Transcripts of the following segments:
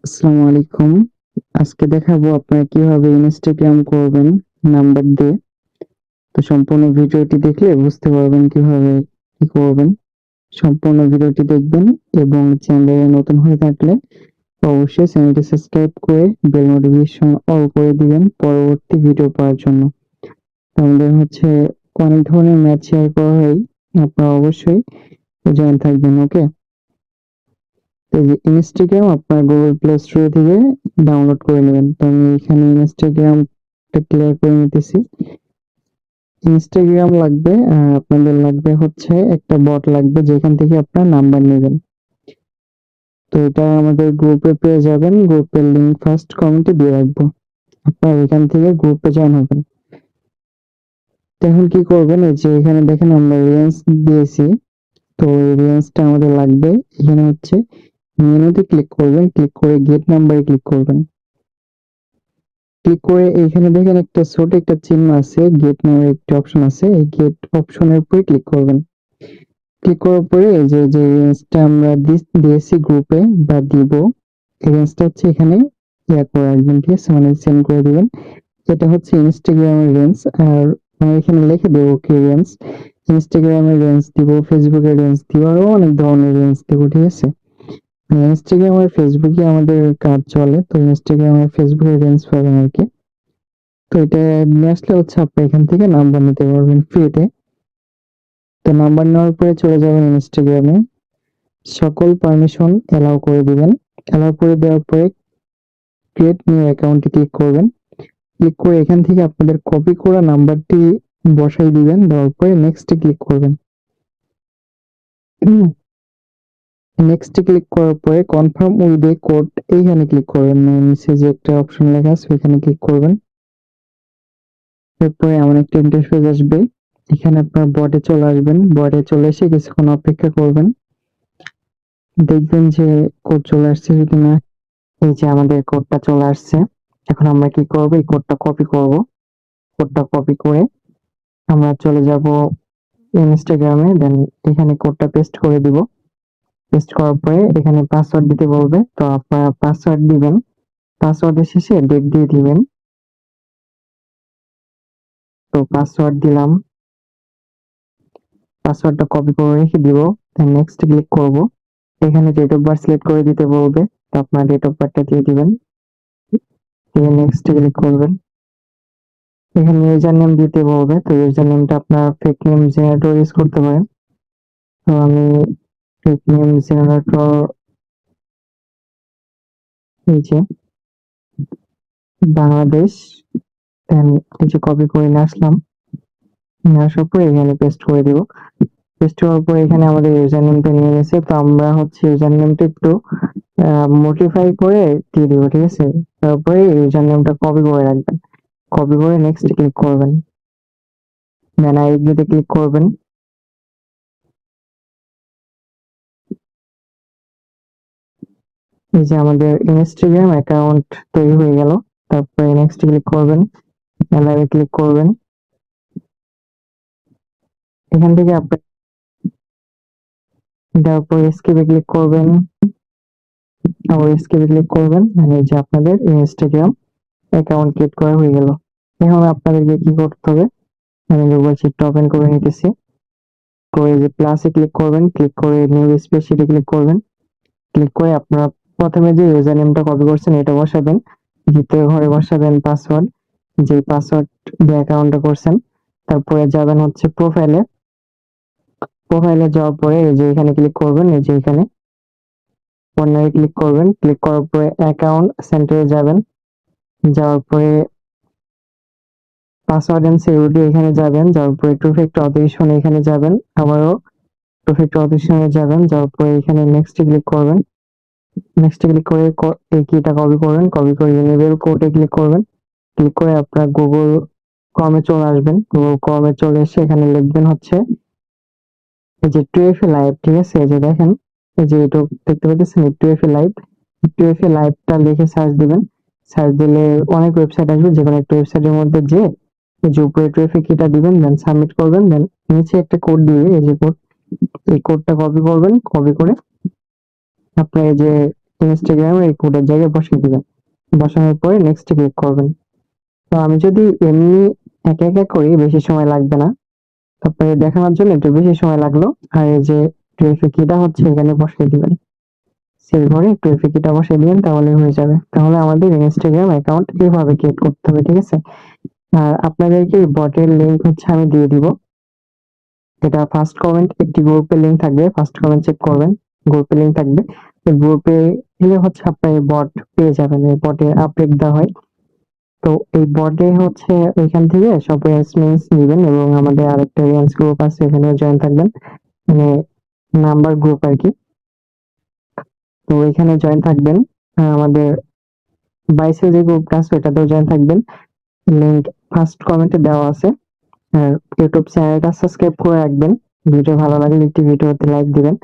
আসসালামু আলাইকুম। আজকে দেখাবো আপনারা কিভাবে ইনস্টাগ্রাম করবেন নাম্বার দিয়ে। তো সম্পূর্ণ ভিডিওটি দেখলে বুঝতে পারবেন কিভাবে কি করবেন। সম্পূর্ণ ভিডিওটি দেখবেন এবং চ্যানেলে নতুন হয়ে থাকলে অবশ্যই চ্যানেলটি সাবস্ক্রাইব করে বেল নোটিফিকেশন অল করে দিবেন পরবর্তী ভিডিও পাওয়ার জন্য। আমাদের অনেক ধরনের ম্যাথ শেয়ার করা হয়। আপনারা অবশ্যই জয়েন থাকবেন, ওকে? এই যে ইনস্টাগ্রাম আপনার গুগল প্লে স্টোর থেকে ডাউনলোড করে নেবেন। তো আমি এখানে ইনস্টাগ্রামটা ক্লিয়ার করে নিতেছি। ইনস্টাগ্রাম লাগবে, আপনাদের লাগবে একটা বট লাগবে যেখান থেকে আপনার নাম্বার নেবেন। তো এটা আমাদের গ্রুপে পেয়ে যাবেন, গ্রুপের লিঙ্ক ফার্স্ট কমেন্টে দিয়ে রাখবো। আপনারা এখান থেকে গ্রুপে জয়েন হবেন। তো এখন কি করবেন, এই যে এখানে দেখেন আমরা রেঞ্জ দিয়েছি। তো এই রেঞ্জটা আমাদের লাগবে। এখানে মেনুতে ক্লিক করবেন, ক্লিক করে গেট নাম্বারে ক্লিক করবেন। ক্লিক করে এইখানে দেখেন একটা ছোট একটা চিহ্ন আছে, গেট নামের একটা অপশন আছে। এই গেট অপশনের উপরে ক্লিক করবেন। ক্লিক করার পরে এই যে রেঞ্জটা আমরা দিয়েছি গ্রুপে বা দিব, এই রেঞ্জটা এখানে করে রাখবেন, ঠিক আছে? মানে সেন্ড করে দিবেন। এটা ইনস্টাগ্রামের রেঞ্জ। আর আমি এখানে লিখে দেবো কি রেঞ্জ। ইনস্টাগ্রামের রেঞ্জ দিব, ফেসবুকের রেঞ্জ দিব, আরো অনেক ধরনের রেঞ্জ দিব, ঠিক আছে? ইনস্টাগ্রাম আর ফেসবুকে আমাদের কাজ চলে, তো ইনস্টাগ্রাম আর ফেসবুকের রেঞ্জ পাবেন আর কি। তো এটা নিয়ে আসলে আপনি এখান থেকে নাম্বার নিতে পারবেন ফ্রিতে। তো নাম্বার নেওয়ার পরে চলে যাবেন ইনস্টাগ্রামে, সকল পারমিশন এলাও করে দিবেন। এলাও করে দেওয়ার পরে ক্রিয়েট নিউ অ্যাকাউন্টে ক্লিক করবেন। ক্লিক করে এখান থেকে আপনাদের কপি করা নাম্বারটি বসাই দিবেন, দেওয়ার পরে নেক্সটে ক্লিক করবেন। নেক্সটে ক্লিক করার পরে কনফার্ম উইথ এ কোড এইখানে ক্লিক করবেন। নিচে যে একটা অপশন লেখা আছে ওইখানে ক্লিক করবেন। এরপরে এমন একটা ইন্টারফেস আসবে। এখানে আপনার বটে চলে আসবেন, বটে চলে এসে কিছুক্ষণ অপেক্ষা করবেন। দেখবেন যে কোড চলে আসছে, যদি না, এই যে আমাদের কোডটা চলে আসছে। এখন আমরা কি করব, এই কোডটা কপি করব। কোডটা কপি করে আমরা চলে যাব ইনস্টাগ্রামে, দেন এখানে কোডটা পেস্ট করে দিব। পেস্ট করার পরে এখানে পাসওয়ার্ড দিতে বলবে, তো আপনারা পাসওয়ার্ড দিবেন। পাসওয়ার্ডের শেষে ডেট দিয়ে দিবেন। তো পাসওয়ার্ড দিলাম, পাসওয়ার্ডটা কপি করে রেখে দিব। দেন নেক্সট ক্লিক করব। এখানে ডেট অফ বার্থ সিলেক্ট করে দিতে বলবে, তো আপনার ডেট অফ বার্থটা দিয়ে দিবেন। দিয়ে নেক্সট ক্লিক করবেন। এখানে ইউজার নেম দিতে বলবে, তো ইউজার নেমটা আপনার ফেক নেম জেনারেটর ইউজ করতে পারেন। তো আমি ফেক নেম জেনারেটর, এই যে বাংলাদেশ, দেন এই যে কপি করে নিয়ে আসলাম। নিয়ে আসার পর এখানে পেস্ট করে দিব। পেস্ট করার পর এখানে আমাদের ইউজার নেমটা নিয়ে গেছে, তো আমরা ইউজার নেমটা একটু মডিফাই করে দিয়ে দিব, ঠিক আছে? তারপরে ইউজার নেমটা কপি করে রাখবেন। কপি করে নেক্সট ক্লিক করবেন, দেন আই এগ্রিতে ক্লিক করবেন। এই যে আমাদের ইনস্টাগ্রাম অ্যাকাউন্ট তৈরি হয়ে গেল। তারপরে নেক্সট ক্লিক করবেন, অ্যালাউ ক্লিক করবেন। এখান থেকে আপনি তারপর এসকেপে ক্লিক করবেন, আবার এসকেপে ক্লিক করবেন। মানে এই যে আপনাদের ইনস্টাগ্রাম অ্যাকাউন্ট ক্রিয়েট করা হয়ে গেল। এখন আপনাদেরকে কি করতে হবে, আমি গুগল শিটটা ওপেন করে নিতেছি। করে যে প্লাসে ক্লিক করবেন, ক্লিক করে নিউ স্প্রেডশিটে ক্লিক করবেন। ক্লিক করে আপনারা প্রথমে যে ইউজার নেমটা কপি করছেন এটা বসাবেন, দ্বিতীয় ঘরে বসাবেন পাসওয়ার্ড, যে পাসওয়ার্ড দিয়ে অ্যাকাউন্টটা করছেন। তারপরে যাবেন প্রোফাইলে। প্রোফাইলে যাওয়ার পরে এই যে এখানে ক্লিক করবেন, এই যে এখানে কর্নারে ক্লিক করবেন। ক্লিক করার পরে অ্যাকাউন্ট সেন্টারে যাবেন। যাওয়ার পরে পাসওয়ার্ড এন্ড সিকিউরিটি এখানে যাবেন। যাওয়ার পরে টু ফ্যাক্টর অথেন্টিকেশন এখানে যাবেন। আবারও টু ফ্যাক্টর অথেন্টিকেশনে যাবেন। যাওয়ার পরে এখানে নেক্সট ক্লিক করবেন। নেক্সট ক্লিক করে এই কিটা কপি করবেন। কপি করে ইনেবল কোডে ক্লিক করবেন। ক্লিক করে আপনার গুগল ক্রমে চলে আসবেন। গুগল ক্রমে চলে এসে এখানে লিখবেন এই যে 2FA লাইভ, ঠিক আছে? এই যে দেখেন, এই যে এটা দেখতে পাচ্ছেন 2FA লাইভ। 2FA লাইভটা লিখে সার্চ দিবেন। সার্চ দিলে অনেক ওয়েবসাইট আসবে, যেকোনো একটা ওয়েবসাইটের মধ্যে যে এই যে উপরে 2FA কিটা দিবেন, দেন সাবমিট করবেন। দেন নিচে একটা কোড দিবে, এই যে কোড, এই কোডটা কপি করবেন। কপি করে আপনার এই যে ইনস্টাগ্রামে এই কোডের জায়গায় বসিয়ে দিবেন। বসানোর পরে নেক্সট ক্লিক করবেন। তো আমি যদি এমনি একা একা করি বেশি সময় লাগবে না, তারপরে দেখানোর জন্য একটু বেশি সময় লাগলো। আর এই যে ট্রাফিক কিটা হচ্ছে এখানে বসিয়ে দিবেন, সেভ করে ট্রাফিক কিটা বসিয়ে দিবেন, তাহলে হয়ে যাবে। তাহলে আমাদের ইনস্টাগ্রাম অ্যাকাউন্ট এইভাবে ক্রিয়েট করতে হবে, ঠিক আছে? আর আপনাদেরকে বটের লিঙ্ক হচ্ছে আমি দিয়ে দিব। এটা ফার্স্ট কমেন্ট একটি গ্রুপের লিঙ্ক থাকবে, ফার্স্ট কমেন্ট চেক করবেন, গ্রুপের লিঙ্ক থাকবে। তো গ্রুপে গেলে হচ্ছে আপনার বট পেয়ে যাবেন, এই বটে আপডেট দেওয়া হয়। তো এই বটে হচ্ছে ওইখান থেকে সব রেঞ্জমেন্টস নিবেন এবং আমাদের আরেকটা রেঞ্জ গ্রুপ আছে, এখানেও জয়েন থাকবেন, মানে নাম্বার গ্রুপ আর কি। তো এখানে জয়েন থাকবেন। আমাদের বাইসেল যে গ্রুপটা আছে ওটাতেও জয়েন থাকবেন, লিঙ্ক ফার্স্ট কমেন্টে দেওয়া আছে। আর ইউটিউব চ্যানেলটা সাবস্ক্রাইব করে রাখবেন। ভিডিও ভালো লাগলে একটি ভিডিওতে লাইক দিবেন।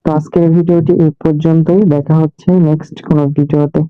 তো আজকের ভিডিওটি এই পর্যন্তই, দেখা হচ্ছে নেক্সট কোনো ভিডিওতে।